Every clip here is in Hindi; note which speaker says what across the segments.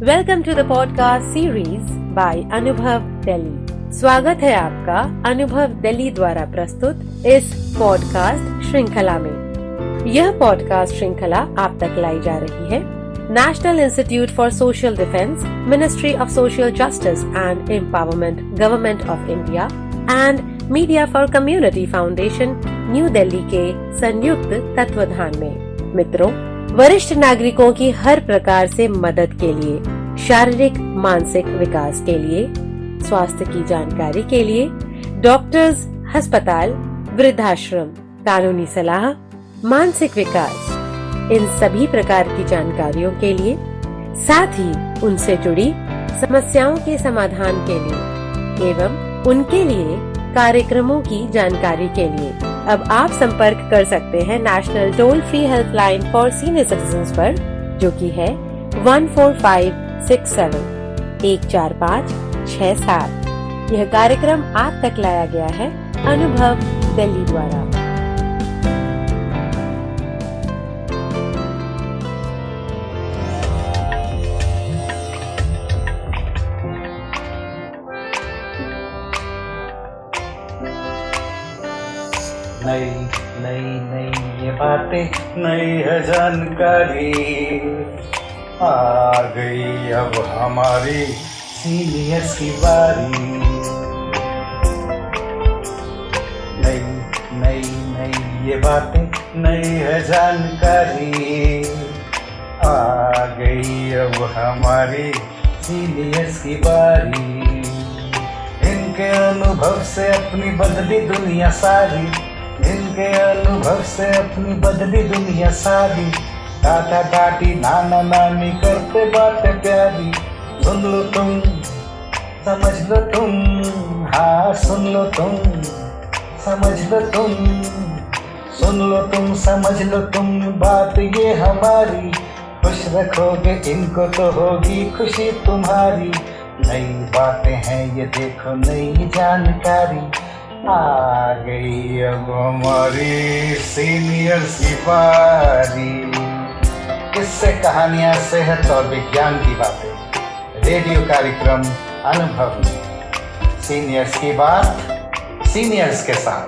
Speaker 1: Welcome to the podcast series by Anubhav Delhi. स्वागत है आपका अनुभव दिल्ली द्वारा प्रस्तुत इस पॉडकास्ट श्रृंखला में। यह पॉडकास्ट श्रृंखला आप तक लाई जा रही है national institute for social defence, ministry of social justice and empowerment, government of India and media for community foundation, new Delhi के संयुक्त तत्वाधान में। मित्रों, वरिष्ठ नागरिकों की हर प्रकार से मदद के लिए, शारीरिक मानसिक विकास के लिए, स्वास्थ्य की जानकारी के लिए, डॉक्टर्स, अस्पताल, वृद्धाश्रम, कानूनी सलाह, मानसिक विकास, इन सभी प्रकार की जानकारियों के लिए, साथ ही उनसे जुड़ी समस्याओं के समाधान के लिए एवं उनके लिए कार्यक्रमों की जानकारी के लिए अब आप संपर्क कर सकते हैं national toll free helpline for senior citizens पर, जो कि है 14567 14567। यह कार्यक्रम आप तक लाया गया है अनुभव दिल्ली द्वारा।
Speaker 2: नई नई नई ये बातें, नई है जानकारी, आ गई अब हमारी सीनियर्स की बारी। नई नई नई ये बातें, नई है जानकारी, आ गई अब हमारी सीनियर्स की बारी। इनके अनुभव से अपनी बदली दुनिया सारी, इनके अनुभव से अपनी बदली दुनिया सारी। दादा दादी नाना नानी करते बातें प्यारी। सुन लो तुम, समझ लो तुम, हाँ सुन लो तुम, समझ लो तुम, सुन लो तुम, समझ लो तुम, बात ये हमारी। खुश रखोगे इनको तो होगी खुशी तुम्हारी। नई बातें हैं ये देखो, नई जानकारी, आ गई अब हमारी सीनियर्स की बारी। किससे कहानियां, सेहत और विज्ञान की बातें, रेडियो कार्यक्रम अनुभव में सीनियर्स की बात, सीनियर्स के साथ।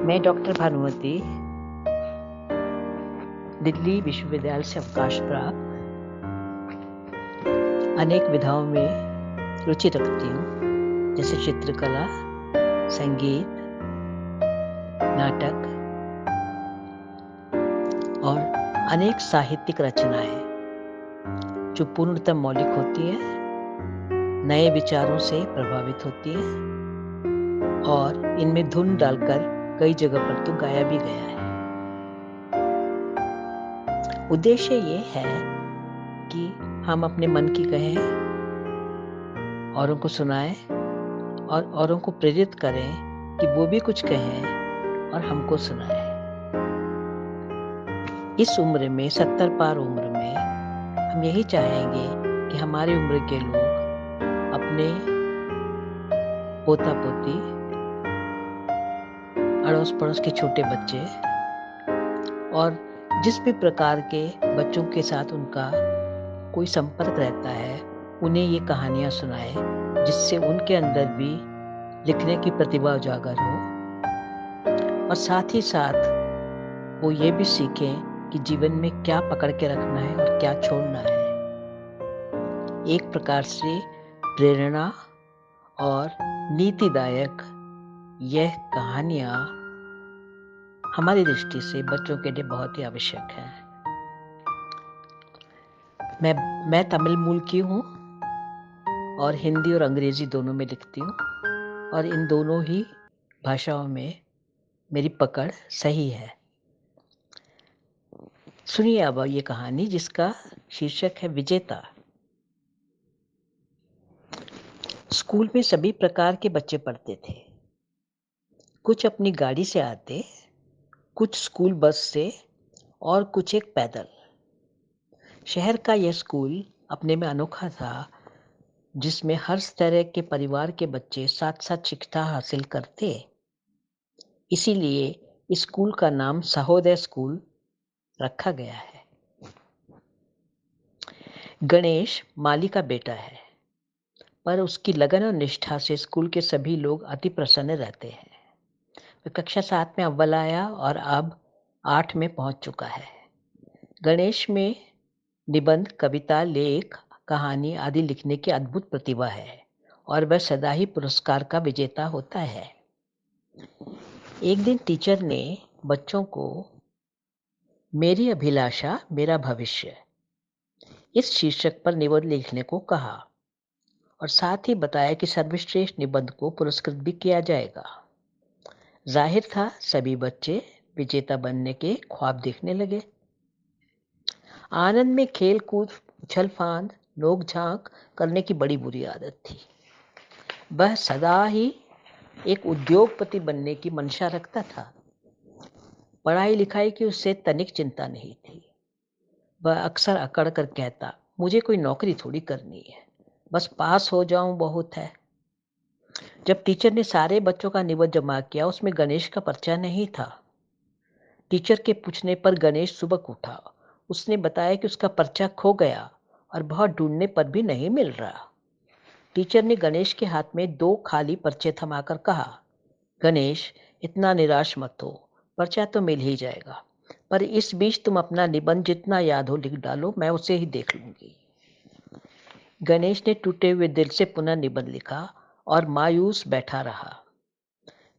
Speaker 3: मैं डॉक्टर भानुमति, दिल्ली विश्वविद्यालय से अवकाश प्राप्त, अनेक विधाओं में रुचि रखती हूँ, जैसे चित्रकला, संगीत, नाटक और अनेक साहित्यिक रचनाएं जो पूर्णतः मौलिक होती है, नए विचारों से प्रभावित होती है और इनमें धुन डालकर कई जगह पर तो गाया भी गया है। उद्देश्य ये है कि हम अपने मन की कहें, औरों को सुनाएं और औरों को प्रेरित करें कि वो भी कुछ कहें और हमको सुनाएं। इस उम्र में, 70 पार उम्र में, हम यही चाहेंगे कि हमारी उम्र के लोग अपने पोता पोती, अड़ोस पड़ोस के छोटे बच्चे और जिस भी प्रकार के बच्चों के साथ उनका कोई संपर्क रहता है, उन्हें ये कहानियाँ सुनाए, जिससे उनके अंदर भी लिखने की प्रतिभा उजागर हो और साथ ही साथ वो ये भी सीखें कि जीवन में क्या पकड़ के रखना है और क्या छोड़ना है। एक प्रकार से प्रेरणा और नीतिदायक यह कहानियाँ हमारी दृष्टि से बच्चों के लिए बहुत ही आवश्यक है। मैं तमिल मूल की हूँ और हिंदी और अंग्रेजी दोनों में लिखती हूँ और इन दोनों ही भाषाओं में मेरी पकड़ सही है। सुनिए अब ये कहानी, जिसका शीर्षक है विजेता। स्कूल में सभी प्रकार के बच्चे पढ़ते थे। कुछ अपनी गाड़ी से आते, कुछ स्कूल बस से और कुछ एक पैदल। शहर का यह स्कूल अपने में अनोखा था, जिसमें हर तरह के परिवार के बच्चे साथ साथ शिक्षा हासिल करते इसीलिए स्कूल का नाम सहोदय स्कूल रखा गया है। गणेश माली का बेटा है, पर उसकी लगन और निष्ठा से स्कूल के सभी लोग अति प्रसन्न रहते हैं। वह कक्षा 7 में अव्वल आया और अब 8 में पहुंच चुका है। गणेश में निबंध, कविता, लेख, कहानी आदि लिखने की अद्भुत प्रतिभा है और वह सदा ही पुरस्कार का विजेता होता है। एक दिन टीचर ने बच्चों को मेरी अभिलाषा मेरा भविष्य इस शीर्षक पर निबंध लिखने को कहा और साथ ही बताया कि सर्वश्रेष्ठ निबंध को पुरस्कृत भी किया जाएगा। जाहिर था सभी बच्चे विजेता बनने के ख्वाब देखने लगे। आनंद में खेल कूद, उछल फांद, नोक झांक करने की बड़ी बुरी आदत थी। वह सदा ही एक उद्योगपति बनने की मंशा रखता था। पढ़ाई लिखाई की उससे तनिक चिंता नहीं थी। वह अक्सर अकड़ कर कहता, मुझे कोई नौकरी थोड़ी करनी है, बस पास हो जाऊं बहुत है। जब टीचर ने सारे बच्चों का निबंध जमा किया, उसमें गणेश का पर्चा नहीं था। टीचर के पूछने पर गणेश सुबह उठा। उसने बताया कि उसका पर्चा खो गया और बहुत ढूंढने पर भी नहीं मिल रहा। टीचर ने गणेश के हाथ में 2 खाली पर्चे थमाकर कहा, गणेश इतना निराश मत हो, पर्चा तो मिल ही जाएगा, पर इस बीच तुम अपना निबंध जितना याद हो लिख डालो, मैं उसे ही देख लूंगी। गणेश ने टूटे हुए दिल से पुनः निबंध लिखा और मायूस बैठा रहा।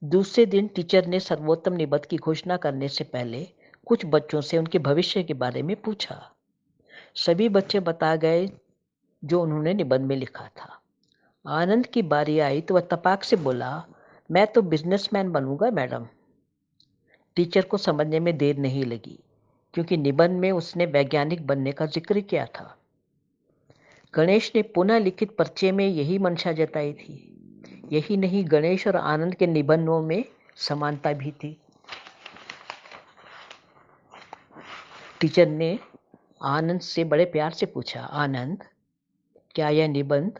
Speaker 3: दूसरे दिन टीचर ने सर्वोत्तम निबंध की घोषणा करने से पहले कुछ बच्चों से उनके भविष्य के बारे में पूछा। सभी बच्चे बता गए जो उन्होंने निबंध में लिखा था। आनंद की बारी आई तो वह तपाक से बोला, मैं तो बिजनेसमैन बनूंगा मैडम। टीचर को समझने में देर नहीं लगी, क्योंकि निबंध में उसने वैज्ञानिक बनने का जिक्र किया था। गणेश ने पुनः लिखित पर्चे में यही मंशा जताई थी। यही नहीं, गणेश और आनंद के निबंधों में समानता भी थी। टीचर ने आनंद से बड़े प्यार से पूछा, आनंद, क्या यह निबंध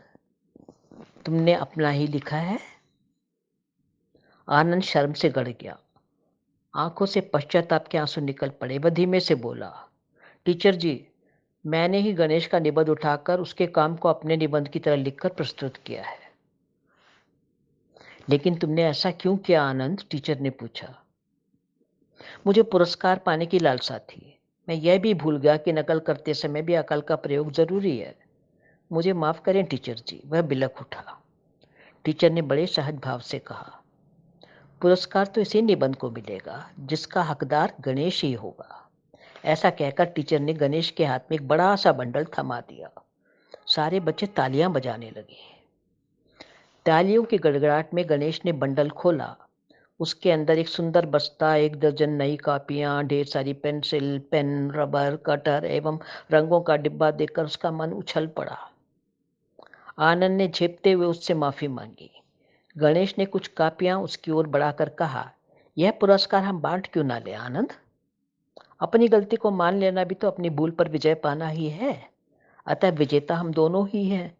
Speaker 3: तुमने अपना ही लिखा है? आनंद शर्म से गड़ गया। आंखों से पश्चाताप के आंसू निकल पड़े। वह धीमे से बोला, टीचर जी, मैंने ही गणेश का निबंध उठाकर उसके काम को अपने निबंध की तरह लिखकर प्रस्तुत किया है। लेकिन तुमने ऐसा क्यों किया आनंद? टीचर ने पूछा। मुझे पुरस्कार पाने की लालसा थी। मैं यह भी भूल गया कि नकल करते समय भी अकल का प्रयोग जरूरी है। मुझे माफ करें टीचर जी। वह बिलख उठा। टीचर ने बड़े सहज भाव से कहा, पुरस्कार तो इसी निबंध को मिलेगा जिसका हकदार गणेश ही होगा। ऐसा कहकर टीचर ने गणेश के हाथ में एक बड़ा सा बंडल थमा दिया। सारे बच्चे तालियां बजाने लगे। तालियों की गड़गड़ाहट में गणेश ने बंडल खोला। उसके अंदर एक सुंदर बस्ता, 1 दर्जन नई कापियां, ढेर सारी पेंसिल, पेन, रबर, कटर एवं रंगों का डिब्बा देखकर उसका मन उछल पड़ा। आनंद ने झेपते हुए उससे माफी मांगी। गणेश ने कुछ कापियां उसकी ओर बढ़ाकर कहा, यह पुरस्कार हम बांट क्यों ना ले आनंद? अपनी गलती को मान लेना भी तो अपनी भूल पर विजय पाना ही है। अतः विजेता हम दोनों ही हैं।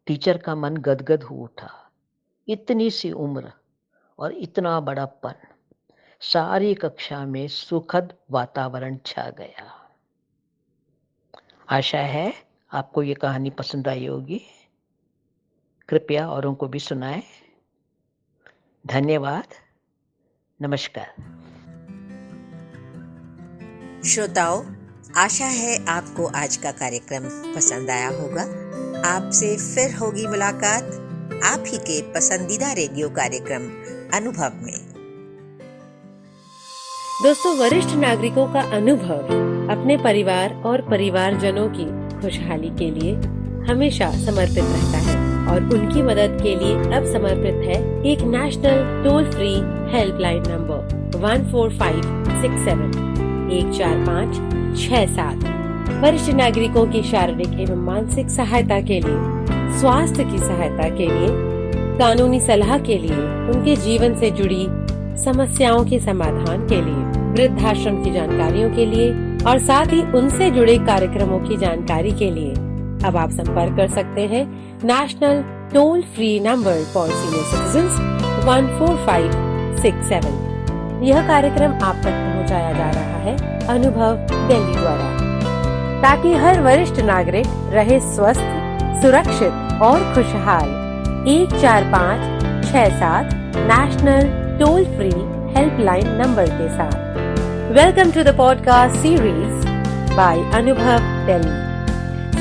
Speaker 3: टीचर का मन गदगद हो उठा। इतनी सी उम्र और इतना बड़ापन। सारी कक्षा में सुखद वातावरण छा गया। आशा है आपको ये कहानी पसंद आई होगी। कृपया औरों को भी सुनाएं। धन्यवाद। नमस्कार।
Speaker 4: श्रोताओं, आशा है आपको आज का कार्यक्रम पसंद आया होगा। आपसे फिर होगी मुलाकात आप ही के पसंदीदा रेडियो कार्यक्रम अनुभव में।
Speaker 1: दोस्तों, वरिष्ठ नागरिकों का अनुभव अपने परिवार और परिवारजनों की खुशहाली के लिए हमेशा समर्पित रहता है और उनकी मदद के लिए अब समर्पित है एक national toll free helpline number 14567 14567। वरिष्ठ नागरिकों की शारीरिक एवं मानसिक सहायता के लिए, स्वास्थ्य की सहायता के लिए, कानूनी सलाह के लिए, उनके जीवन से जुड़ी समस्याओं के समाधान के लिए, वृद्धाश्रम की जानकारियों के लिए और साथ ही उनसे जुड़े कार्यक्रमों की जानकारी के लिए अब आप संपर्क कर सकते हैं national toll free number for senior citizens 145 667। यह कार्यक्रम आप तक पहुंचाया जा रहा है अनुभव दिल्ली द्वारा, ताकि हर वरिष्ठ नागरिक रहे स्वस्थ, सुरक्षित और खुशहाल। 1456 national toll free helpline number के साथ। Welcome to the podcast series by Anubhav Delhi.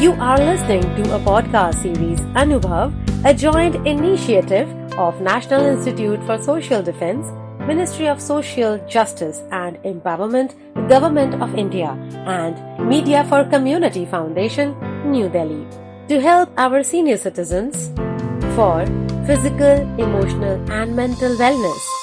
Speaker 1: You are listening to a podcast series Anubhav, a joint initiative of National Institute for Social Defence, Ministry of Social Justice and Empowerment, Government of India and Media for Community Foundation, New Delhi, to help our senior citizens for physical, emotional and mental wellness.